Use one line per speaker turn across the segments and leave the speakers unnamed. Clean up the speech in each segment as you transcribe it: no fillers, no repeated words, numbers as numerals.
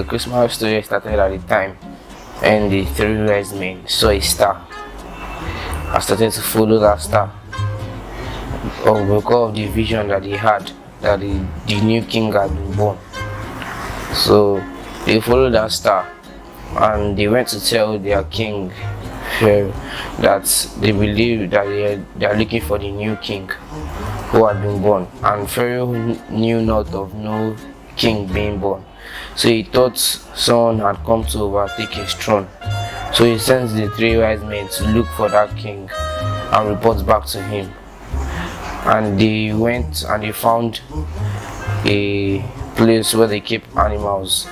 Christmas story started at the time, and the three wise men saw a star. I started to follow that star, because of the vision that they had that the new king had been born. So they followed that star, and they went to tell their king Pharaoh that they believe that they are looking for the new king who had been born, and Pharaoh knew not of no king being born. So he thought someone had come to overtake his throne. So he sends the three wise men to look for that king and report back to him. And they went and they found a place where they keep animals.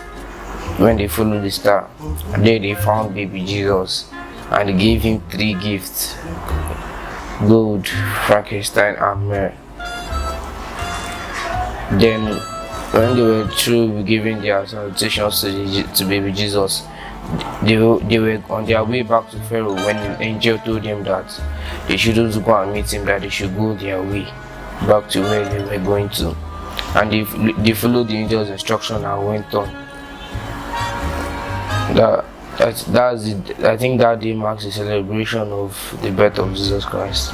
When they followed the star, there they found baby Jesus, and they gave him 3 gifts: gold, frankincense, and myrrh. Then when they were through giving their salutations to baby Jesus, they were on their way back to Pharaoh when the angel told them that they shouldn't go and meet him, that they should go their way back to where they were going to. And they followed the angel's instruction and went on. That's it. I think that day marks the celebration of the birth of Jesus Christ.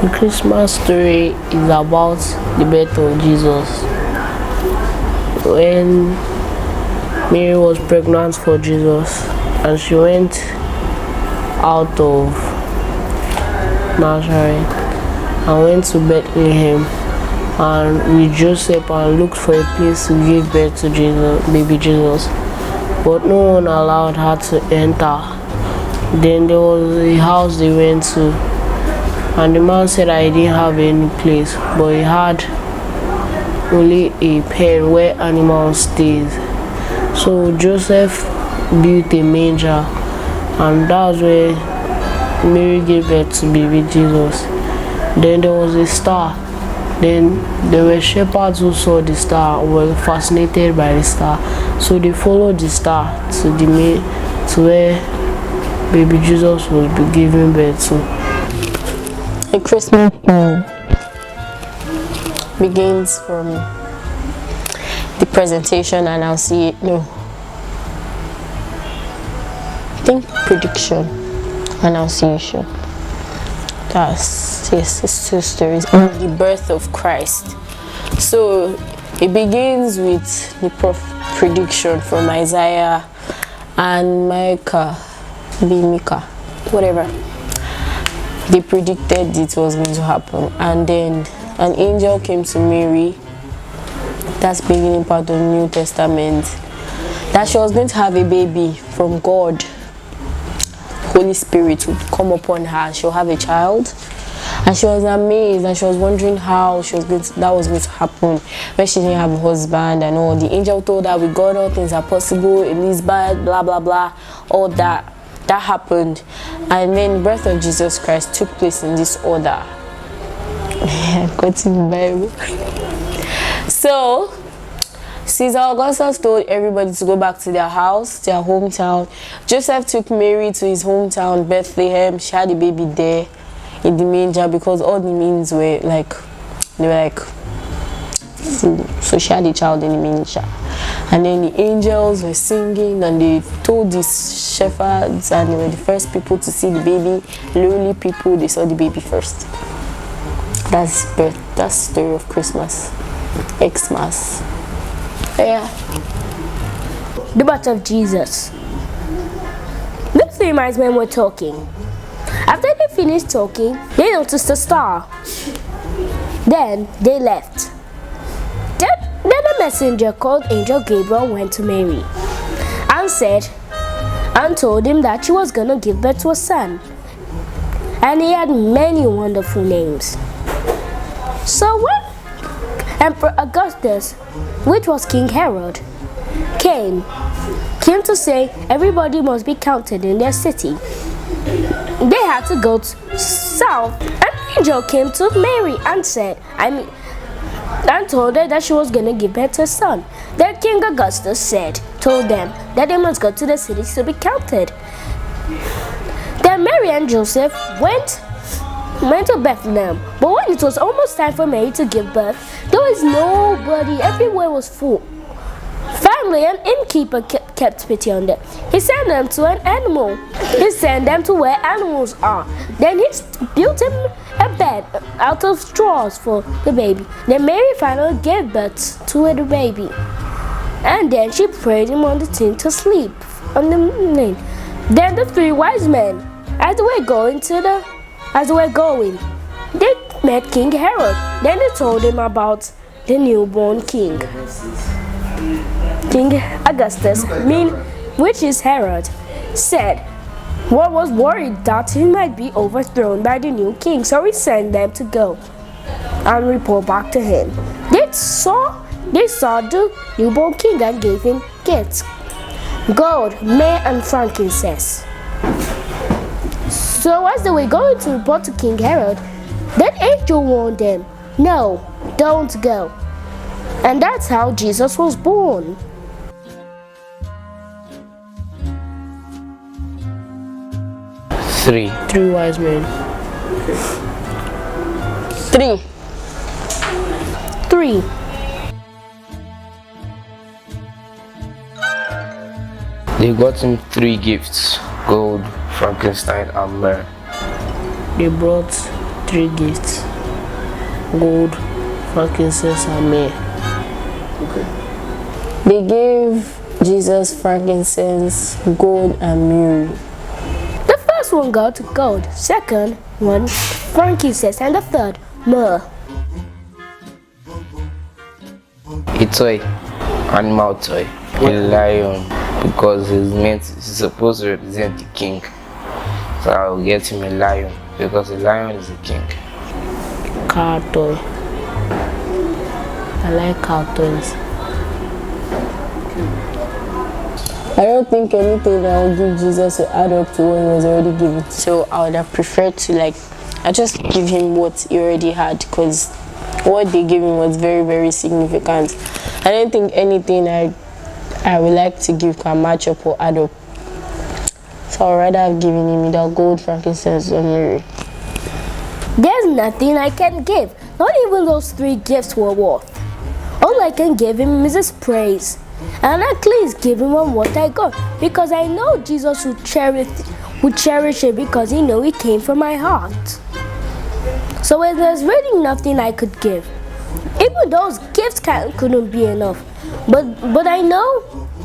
The Christmas story is about the birth of Jesus. When Mary was pregnant for Jesus, and she went out of Nazareth and went to Bethlehem and with Joseph and looked for a place to give birth to Jesus, baby Jesus. But no one allowed her to enter. Then there was a house they went to, and the man said I didn't have any place, but he had only a pen where animals stayed. So Joseph built a manger, and that's where Mary gave birth to baby Jesus. Then there was a star. Then there were shepherds who saw the star and were fascinated by the star. So they followed the star to where baby Jesus was giving birth to.
A Christmas song begins from the presentation, and I'll see it. No, I think prediction, annunciation. It's 2 stories on the birth of Christ. So it begins with the prediction from Isaiah and Micah, whatever. They predicted it was going to happen, and then an angel came to Mary. That's beginning part of the New Testament. That she was going to have a baby from God. Holy Spirit would come upon her. She'll have a child, and she was amazed, and she was wondering how that was going to happen when she didn't have a husband and all. The angel told her, with God all things are possible. Elizabeth, blah blah blah, all that happened, and then the birth of Jesus Christ took place in this order. According to the Bible. So Caesar Augustus told everybody to go back to their house, their hometown. Joseph took Mary to his hometown, Bethlehem. She had a baby there in the manger, because all the means were like full. So she had a child in the manger. And then the angels were singing, and they told these shepherds, and they were the first people to see the baby. Lowly people, they saw the baby first. That's birth. That's the story of Christmas. Xmas. Yeah.
The birth of Jesus. The 3 wise men were talking. After they finished talking, they noticed a star. Then they left. Then a messenger called Angel Gabriel went to Mary and told him that she was gonna give birth to a son. And he had many wonderful names. So when Emperor Augustus, which was King Herod, came to say everybody must be counted in their city, they had to go south. An angel came to Mary and told her that she was going to give birth to a son. Then King Augustus told them that they must go to the city to be counted. Then Mary and Joseph went to Bethlehem. But when it was almost time for Mary to give birth, there was nobody. Everywhere was full. 5 Finally, an innkeeper kept pity on them. He sent them to an animal. He sent them to where animals are. Then he built him a bed out of straws for the baby. Then Mary finally gave birth to the baby. And then she prayed him on the thing to sleep on the lane. Then the three wise men, as they were going, they met King Herod. Then they told him about the newborn king. King Augustus, which is Herod, said one was worried that he might be overthrown by the new king, so he sent them to go and report back to him. They saw the newborn king and gave him gifts: gold, myrrh, and frankincense. So as they were going to report to King Herod, that angel warned them, "No, don't go." And that's how Jesus was born.
Three
wise men.
3.
3.
They got him 3 gifts: gold, frankincense, and myrrh.
They brought 3 gifts: gold, frankincense, and myrrh.
They gave Jesus frankincense, gold, and myrrh.
The first one got gold, second one frankincense, and the third myrrh.
A toy, animal toy, a lion, because he's supposed to represent the king. So I will get him a lion because a lion is a king.
Car toy. I like car toys.
I don't think anything that would give Jesus to add up to what he was already given. So I would have preferred to I just give him what he already had, because what they gave him was very, very significant. I don't think anything I would like to give can match up or add up. So I'd rather have given him either gold, frankincense, or myrrh.
There's nothing I can give. Not even those 3 gifts were worth. All I can give him is his praise. And at least give him what I got, because I know Jesus would cherish it, because he know it came from my heart. So there's really nothing I could give. Even those gifts couldn't be enough. But I know,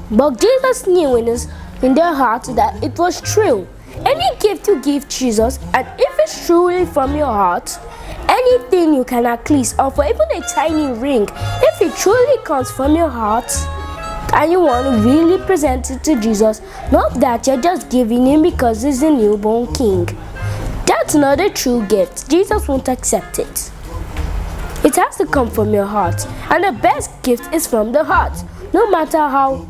but Jesus knew in their hearts that it was true. Any gift you give Jesus, and if it's truly from your heart, anything you can at least offer, even a tiny ring, if it truly comes from your heart, and you want to really present it to Jesus, not that you're just giving him because he's a newborn king. That's not a true gift. Jesus won't accept it. It has to come from your heart, and the best gift is from the heart. No matter how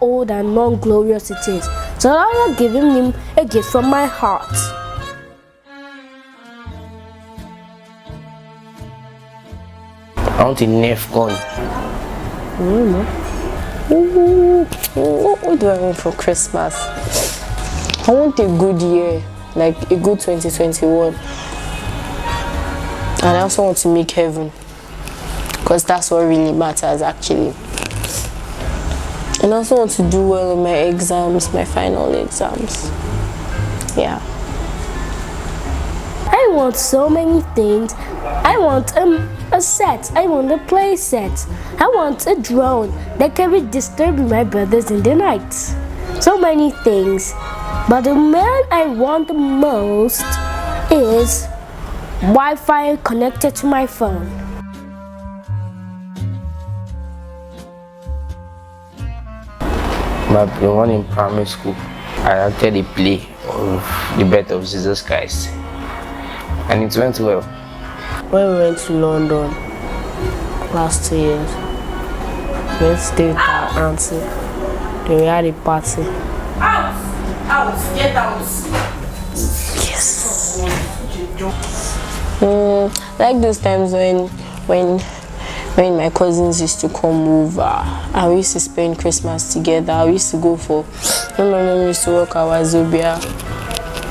old and non-glorious it is. So I'm giving him a gift from my heart.
I want a Nerf gun.
What do I want for Christmas? I want a good year, like a good 2021. And I also want to make heaven, because that's what really matters actually. And I also want to do well in my exams, my final exams. Yeah.
I want so many things. I want a set. I want a play set. I want a drone that can be disturbing my brothers in the night. So many things. But the man I want the most is Wi-Fi connected to my phone.
The one in primary school, I acted a play of the birth of Jesus Christ, and it went well.
When we went to London last 2 years, we went to stay with our auntie. Then we had a party.
Out! Get out!
Yes.
Like those times when my cousins used to come over and we used to spend Christmas together. We used to go for, when my mom used to work at Wazobia,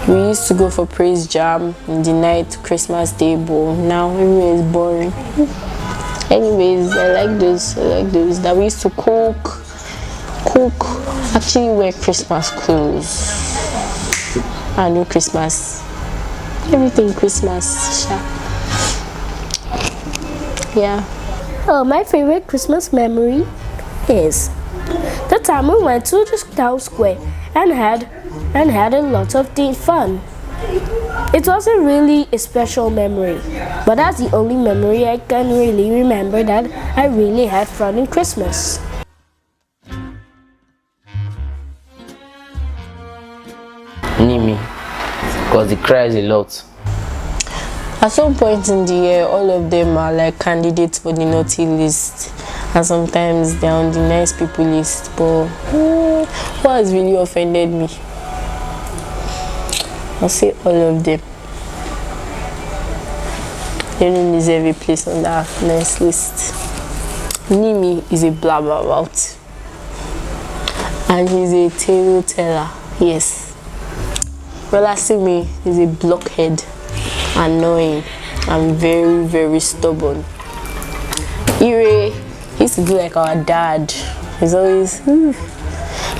we used to go for praise jam in the night, Christmas day, but now everywhere is boring. Anyways, I like those that we used to cook, actually wear Christmas clothes. I know Christmas, everything Christmas. Yeah.
Oh, my favorite Christmas memory is the time we went to the town square and had a lot of fun. It wasn't really a special memory, but that's the only memory I can really remember that I really had fun in Christmas.
Nimi, because he cries a lot.
At some point in the year, all of them are like candidates for the naughty list, and sometimes they're on the nice people list. But what has really offended me? I'll say all of them. They don't deserve a place on that nice list. Nimi is a blabbermouth, and he's a tale teller. Yes. Rolasimi is a blockhead, annoying, and very, very stubborn. Ire used to be like our dad. He's always, and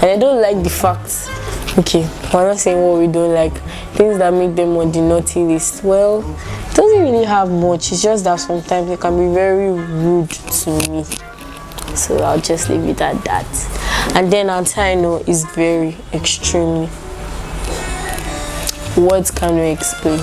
I don't like the fact. Okay, we're not saying what we don't like. Things that make them on the naughty list. Well, it doesn't really have much. It's just that sometimes it can be very rude to me. So I'll just leave it at that. And then Antino is very extremely. Words can we explain?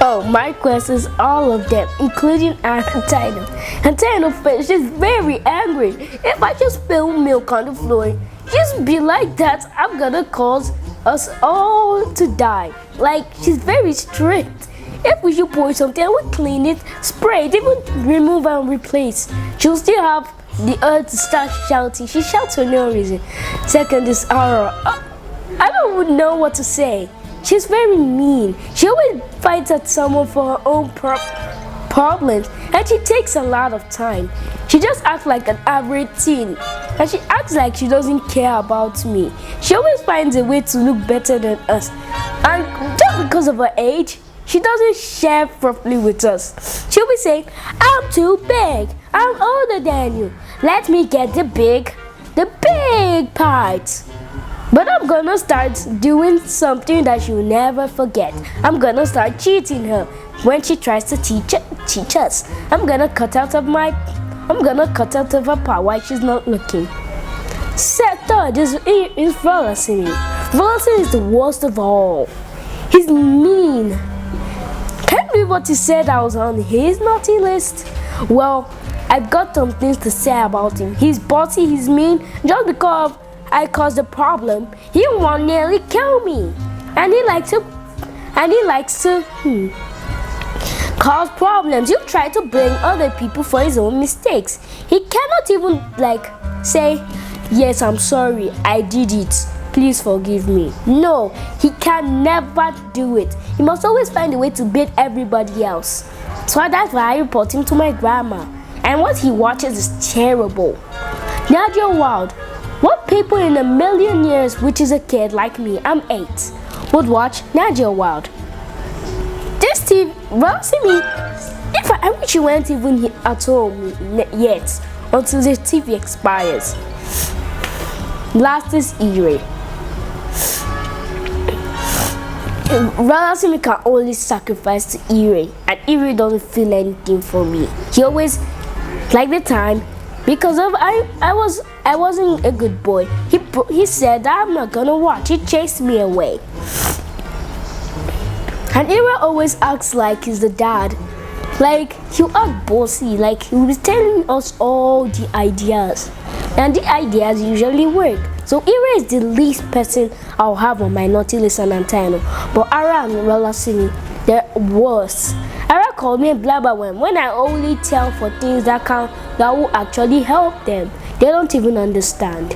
Oh, my quest is all of them, including Antino. Antino, she's very angry. If I just spill milk on the floor, just be like that, I'm gonna cause us all to die. Like, she's very strict. If we should pour something, I would clean it, spray it, even remove and replace. She'll still have the urge to start shouting. She shouts for no reason. Second is Aura. I don't know what to say. She's very mean. She always fights at someone for her own problems, and she takes a lot of time. She just acts like an average teen, and she acts like she doesn't care about me. She always finds a way to look better than us, and just because of her age, she doesn't share properly with us. She'll be saying, I'm too big, I'm older than you, let me get the big part. But I'm gonna start doing something that she'll never forget. I'm gonna start cheating her when she tries to teach us. I'm gonna cut out of her part while she's not looking. Third is Volacini. Volacini is the worst of all. He's mean. Can't believe what he said I was on his naughty list. Well, I've got some things to say about him. He's bossy, he's mean, just because I caused a problem, he won't nearly kill me. And he likes to cause problems. He'll try to blame other people for his own mistakes. He cannot even say, yes, I'm sorry, I did it, please forgive me. No, he can never do it. He must always find a way to beat everybody else. So that's why I report him to my grandma. And what he watches is terrible. Nadia Wild. What people in a million years, which is a kid like me, I'm 8, would watch Nadia Wild? This TV, well, see me, I wish you weren't even at home yet, until the TV expires. Last is Ire. Ralasimi can only sacrifice to Ire, and Ire doesn't feel anything for me. He always, like the time, because of I wasn't a good boy. He said I'm not gonna watch. He chased me away. And Ira always acts like he's the dad. Like he'll act bossy. Like he was telling us all the ideas, and the ideas usually work. So Ira is the least person I'll have on my naughty list and Antino. But Ara and Rolasini, they're worse. Ara called me a blabber when I only tell for things that will actually help them. They don't even understand.